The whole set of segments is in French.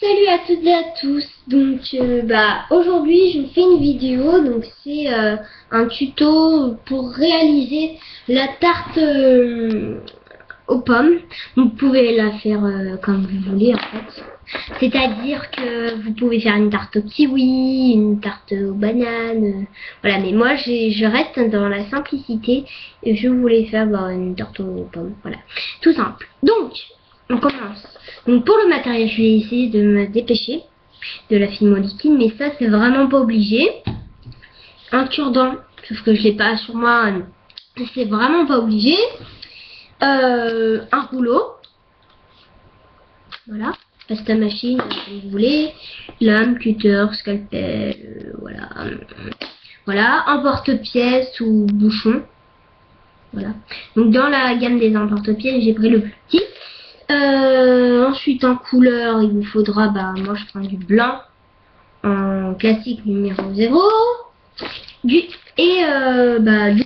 Salut à toutes et à tous. Donc aujourd'hui je vous fais une vidéo. Donc c'est un tuto pour réaliser la tarte aux pommes. Vous pouvez la faire comme vous voulez en fait. C'est-à-dire que vous pouvez faire une tarte au kiwi, une tarte aux bananes, voilà. Mais moi je reste dans la simplicité et je voulais faire une tarte aux pommes. Voilà, tout simple. Donc on commence. Donc pour le matériel, je vais essayer de me dépêcher de la fimo liquide, mais ça c'est vraiment pas obligé. Un cure-dent, sauf que je l'ai pas sur moi, c'est vraiment pas obligé. Un rouleau, voilà, pasta machine, comme vous voulez, lame, cutter, scalpel, voilà, voilà, un porte-pièce ou bouchon, voilà. Donc dans la gamme des emporte-pièces, j'ai pris le plus petit. Ensuite en couleur, il vous faudra, moi je prends du blanc en classique numéro 0 du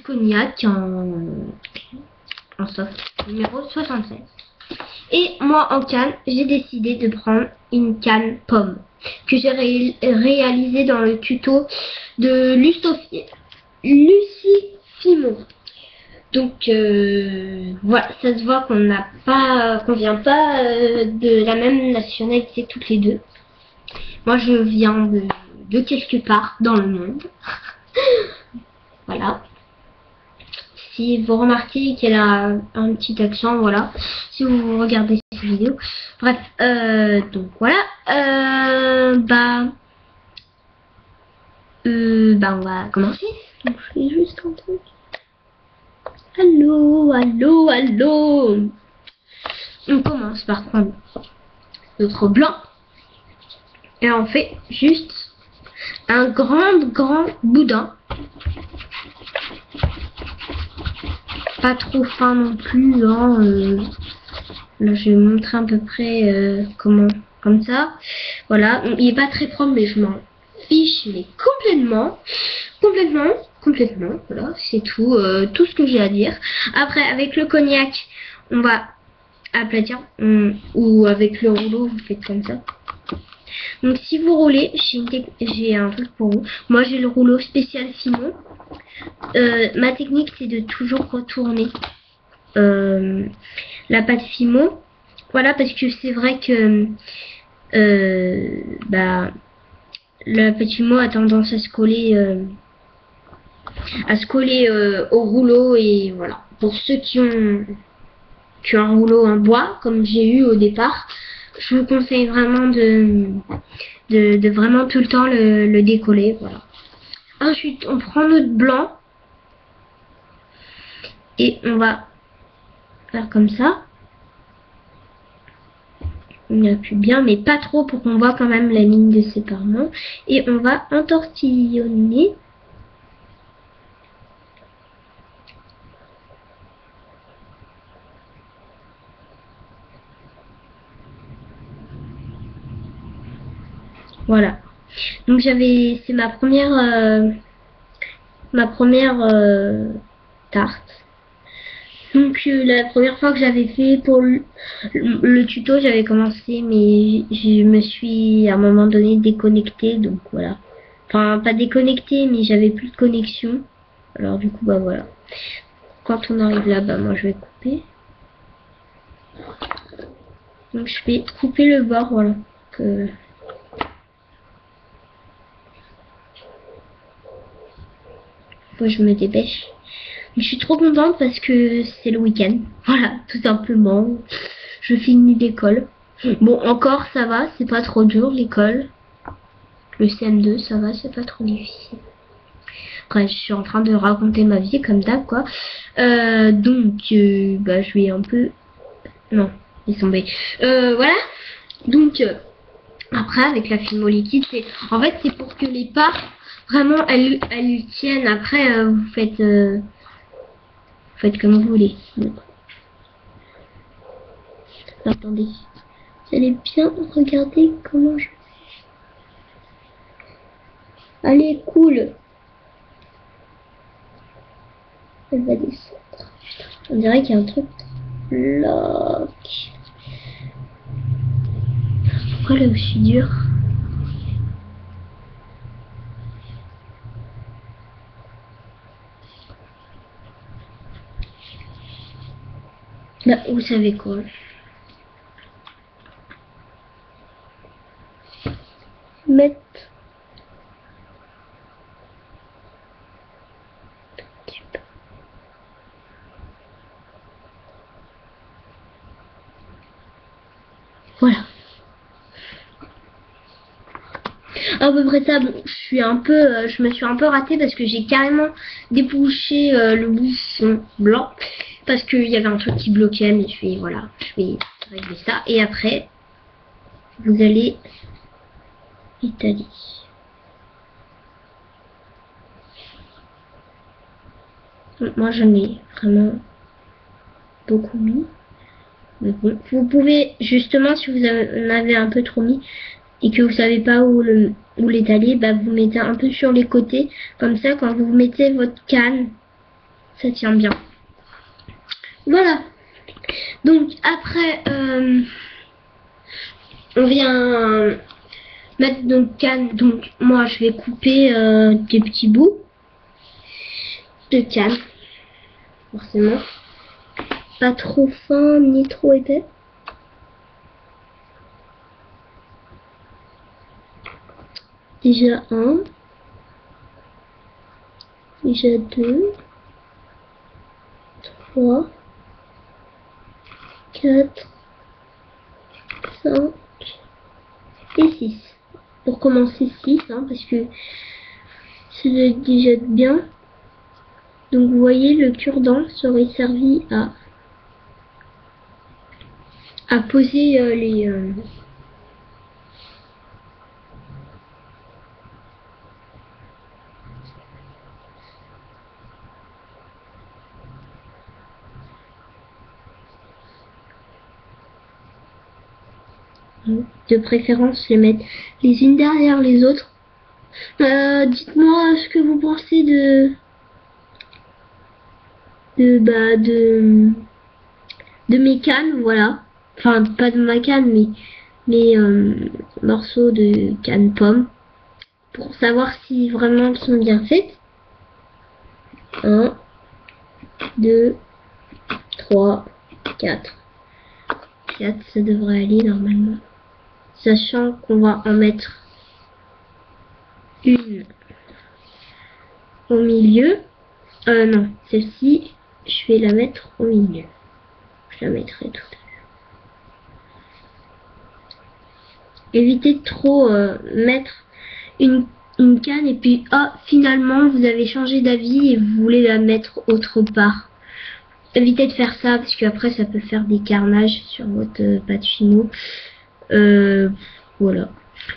cognac en soft numéro 76. Et moi en canne, j'ai décidé de prendre une canne pomme que j'ai réalisée dans le tuto de Lucie Fimo. Donc voilà, ça se voit qu'on vient pas de la même nationalité toutes les deux. Moi je viens de quelque part dans le monde. Voilà. Si vous remarquez qu'elle a un petit accent, voilà. Si vous regardez cette vidéo. Bref, donc voilà. On va commencer. Donc je fais juste un truc. Allô, allô, allô. On commence par prendre notre blanc et on fait juste un grand boudin, pas trop fin non plus, hein, là je vais vous montrer à peu près comment, comme ça, voilà. Il est pas très propre mais je m'en fiche, mais complètement, voilà, c'est tout, tout ce que j'ai à dire. Après avec le cognac on va aplatir, ou avec le rouleau vous faites comme ça. Donc si vous roulez, j'ai un truc pour vous. Moi j'ai le rouleau spécial Fimo. Ma technique c'est de toujours retourner la pâte Fimo. Voilà, parce que c'est vrai que la pâte Fimo a tendance à se coller au rouleau, et voilà. Pour ceux qui ont un rouleau en bois comme j'ai eu au départ, je vous conseille vraiment de vraiment tout le temps le décoller, voilà. Ensuite on prend notre blanc et on va faire comme ça. On appuie bien mais pas trop pour qu'on voit quand même la ligne de séparement, et on va entortillonner. Voilà. Donc c'est ma première tarte. Donc la première fois que j'avais fait pour le tuto, j'avais commencé, mais je me suis à un moment donné déconnectée, donc voilà. Enfin pas déconnectée, mais j'avais plus de connexion. Alors du coup voilà. Quand on arrive là, moi je vais couper. Donc je vais couper le bord, voilà. Faut que je me dépêche. Je suis trop contente parce que c'est le week-end. Voilà, tout simplement. Je finis l'école. Bon, encore ça va, c'est pas trop dur l'école. Le CM2, ça va, c'est pas trop difficile. Bref, je suis en train de raconter ma vie comme d'hab, quoi. Je vais un peu... Non, laisse tomber. Voilà. Donc, après, avec la fimo liquide, en fait, c'est pour que les parts, vraiment, elles tiennent. Après, vous faites comme vous voulez. Attendez. Vous allez bien regarder comment je fais. Allez, cool. Elle va descendre. On dirait qu'il y a un truc là. Pourquoi là aussi dur? Bah, vous savez quoi? Mettre voilà. À peu près ça. Bon, je me suis un peu ratée parce que j'ai carrément débouché le bouchon blanc parce qu'il y avait un truc qui bloquait. Mais je vais régler ça. Et après, vous allez étaler. Moi, j'en ai vraiment beaucoup mis. Mais bon, vous pouvez justement, si vous en avez un peu trop mis et que vous savez pas où l'étaler, bah vous mettez un peu sur les côtés. Comme ça, quand vous mettez votre canne, ça tient bien. Voilà. Donc après, on vient mettre notre canne. Donc moi, je vais couper des petits bouts de canne, forcément. Pas trop fin ni trop épais. Déjà un. Déjà 2. 3. 4. 5. Et 6. Pour commencer 6, hein, parce que ça doit être déjà bien. Donc vous voyez, le cure-dent serait servi à poser les... de préférence les mettre les unes derrière les autres. Dites-moi ce que vous pensez de mes cannes, voilà. Enfin, pas de ma canne, mais mes morceaux de canne pomme. Pour savoir si vraiment elles sont bien faites. 1, 2, 3, 4. 4, ça devrait aller normalement. Sachant qu'on va en mettre une au milieu. Non, celle-ci, je vais la mettre au milieu. Je la mettrai tout à l'heure. Évitez de trop mettre une canne et puis finalement vous avez changé d'avis et vous voulez la mettre autre part. Évitez de faire ça parce qu'après ça peut faire des carnages sur votre pâte fino. Voilà.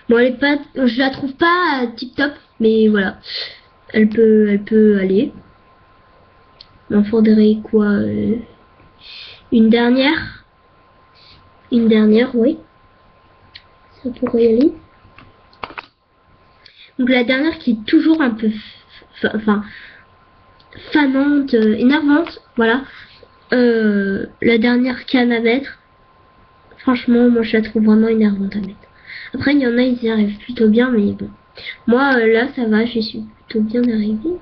Bon, les pâtes, je la trouve pas tip top, mais voilà. Elle peut aller. Il en faudrait quoi, une dernière. Une dernière, oui. Ça pourrait y aller. Donc la dernière qui est toujours un peu fanante, énervante, voilà. La dernière canne à mettre, franchement, moi je la trouve vraiment énervante à mettre. Après, il y en a, ils y arrivent plutôt bien, mais bon. Moi, là, ça va, je suis plutôt bien arrivée.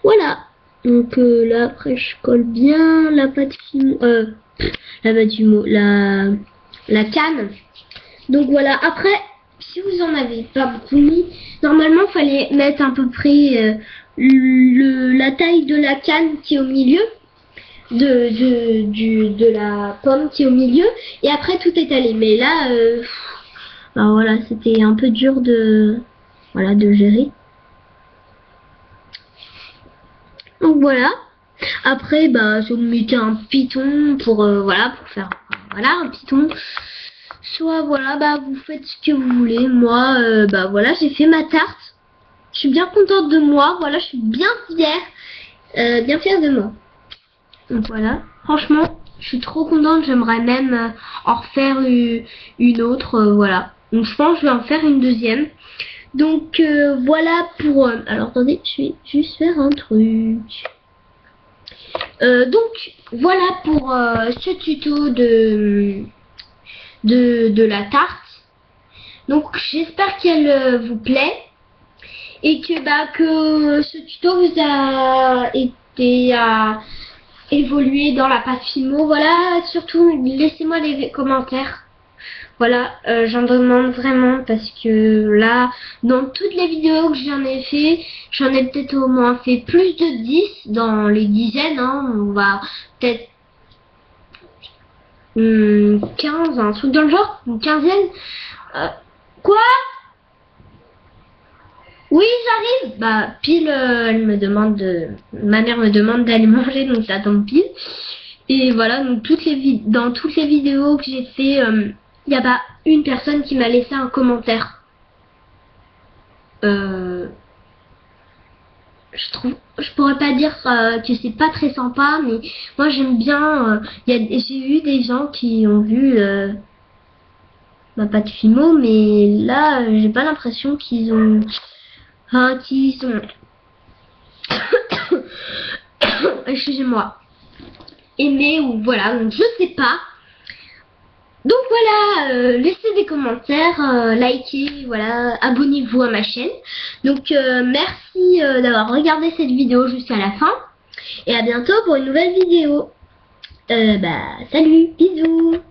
Voilà. Donc là, après, je colle bien la pâte fimo, la pâte fimo, la canne. Donc voilà, après, si vous en avez pas beaucoup mis, normalement, il fallait mettre à peu près la taille de la canne qui est au milieu, de la pomme qui est au milieu, et après tout est allé. Mais là, bah voilà, c'était un peu dur de gérer. Donc voilà. Après, bah, si vous mettez un piton pour faire un piton. Soit voilà, bah vous faites ce que vous voulez. Moi, bah voilà, j'ai fait ma tarte. Je suis bien contente de moi. Voilà, je suis bien fière de moi. Donc voilà, franchement, je suis trop contente. J'aimerais même en refaire une autre. Voilà. Donc je pense que je vais en faire une deuxième. Donc voilà pour... alors attendez, je vais juste faire un truc. Donc voilà pour ce tuto de la tarte. Donc j'espère qu'elle vous plaît et que ce tuto vous a été à évoluer dans la pâte Fimo. Voilà, surtout laissez-moi les commentaires. Voilà, j'en demande vraiment parce que là, dans toutes les vidéos que j'en ai fait, j'en ai peut-être au moins fait plus de 10 dans les dizaines. Hein, on va peut-être 15, un truc dans le genre, une quinzaine. Quoi? Oui, j'arrive. Bah, pile, elle me demande ma mère me demande d'aller manger, donc ça tombe pile. Et voilà, donc dans toutes les vidéos que j'ai fait, il n'y a pas une personne qui m'a laissé un commentaire. Je pourrais pas dire que c'est pas très sympa, mais moi j'aime bien. J'ai eu des gens qui ont vu ma pâte Fimo, mais là j'ai pas l'impression qu'ils ont, qu'ils ont, excusez-moi, aimé ou voilà, donc je sais pas. Donc voilà, laissez des commentaires, likez, voilà, abonnez-vous à ma chaîne. Donc merci d'avoir regardé cette vidéo jusqu'à la fin. Et à bientôt pour une nouvelle vidéo. Salut, bisous.